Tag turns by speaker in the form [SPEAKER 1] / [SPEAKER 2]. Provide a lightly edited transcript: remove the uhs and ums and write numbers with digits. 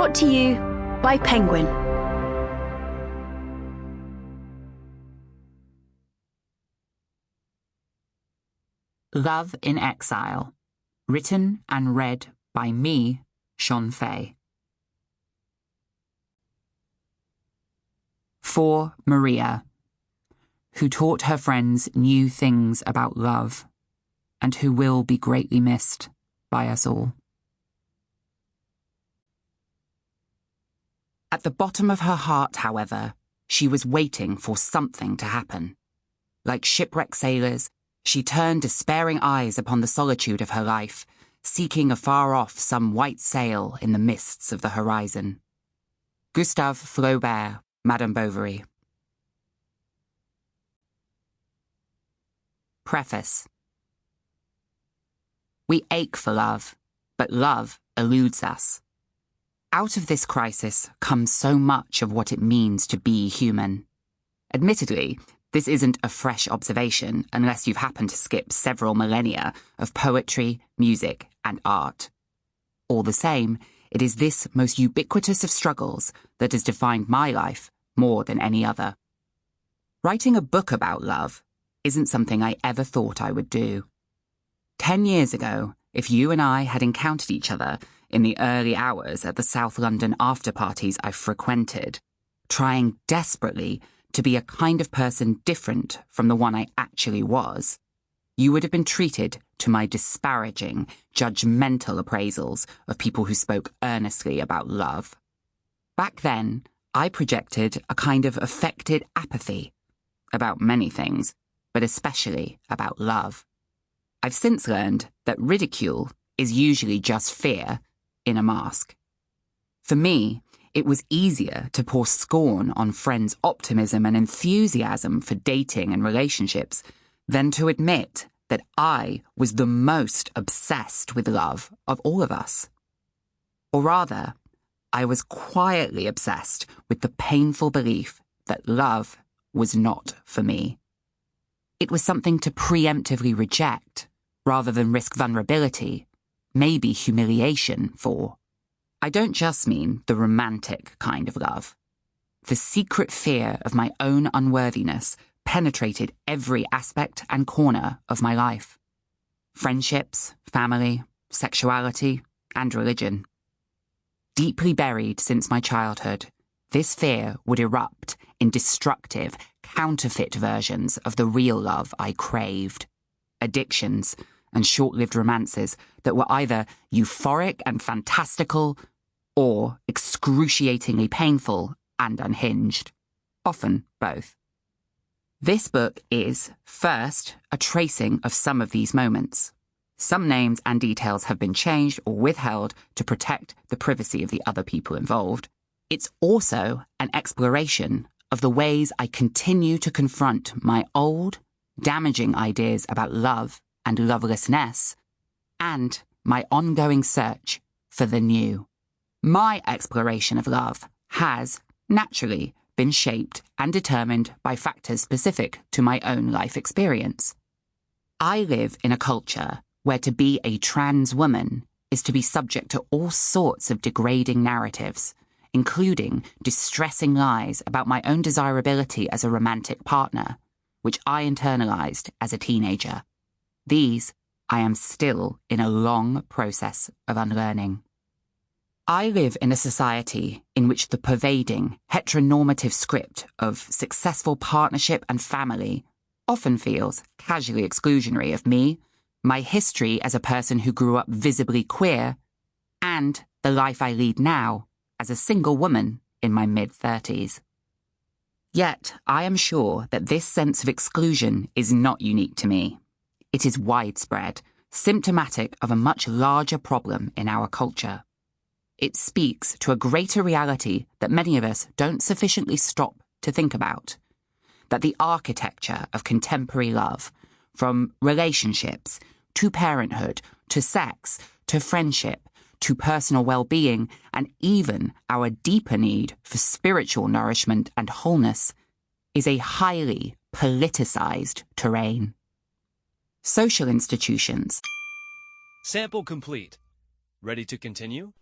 [SPEAKER 1] Brought to you by Penguin.
[SPEAKER 2] Love in Exile. Written and read by me, Shon Faye. For Maria, who taught her friends new things about love, and who will be greatly missed by us all. At the bottom of her heart, however, she was waiting for something to happen. Like shipwrecked sailors, she turned despairing eyes upon the solitude of her life, seeking afar off some white sail in the mists of the horizon. Gustave Flaubert, Madame Bovary. Preface. We ache for love, but love eludes us. Out of this crisis comes so much of what it means to be human. Admittedly, this isn't a fresh observation unless you've happened to skip several millennia of poetry, music, and art. All the same, it is this most ubiquitous of struggles that has defined my life more than any other. Writing a book about love isn't something I ever thought I would do. 10 years ago, if you and I had encountered each other in the early hours at the South London after-parties I frequented, trying desperately to be a kind of person different from the one I actually was, you would have been treated to my disparaging, judgmental appraisals of people who spoke earnestly about love. Back then, I projected a kind of affected apathy about many things, but especially about love. I've since learned that ridicule is usually just fear in a mask. For me, it was easier to pour scorn on friends' optimism and enthusiasm for dating and relationships than to admit that I was the most obsessed with love of all of us. Or rather, I was quietly obsessed with the painful belief that love was not for me. It was something to preemptively reject, rather than risk vulnerability, maybe humiliation for. I don't just mean the romantic kind of love. The secret fear of my own unworthiness penetrated every aspect and corner of my life. Friendships, family, sexuality, and religion. Deeply buried since my childhood, this fear would erupt in destructive, counterfeit versions of the real love I craved. Addictions and short-lived romances that were either euphoric and fantastical or excruciatingly painful and unhinged. Often both. This book is, first, a tracing of some of these moments. Some names and details have been changed or withheld to protect the privacy of the other people involved. It's also an exploration of the ways I continue to confront my old, damaging ideas about love and lovelessness, and my ongoing search for the new. My exploration of love has, naturally, been shaped and determined by factors specific to my own life experience. I live in a culture where to be a trans woman is to be subject to all sorts of degrading narratives, including distressing lies about my own desirability as a romantic partner, which I internalized as a teenager. These I am still in a long process of unlearning. I live in a society in which the pervading, heteronormative script of successful partnership and family often feels casually exclusionary of me, my history as a person who grew up visibly queer, and the life I lead now as a single woman in my mid-30s. Yet, I am sure that this sense of exclusion is not unique to me. It is widespread, symptomatic of a much larger problem in our culture. It speaks to a greater reality that many of us don't sufficiently stop to think about. That the architecture of contemporary love, from relationships to parenthood, to sex, to friendship, to personal well-being, and even our deeper need for spiritual nourishment and wholeness, is a highly politicized terrain. Social institutions.
[SPEAKER 3] Sample complete. Ready to continue?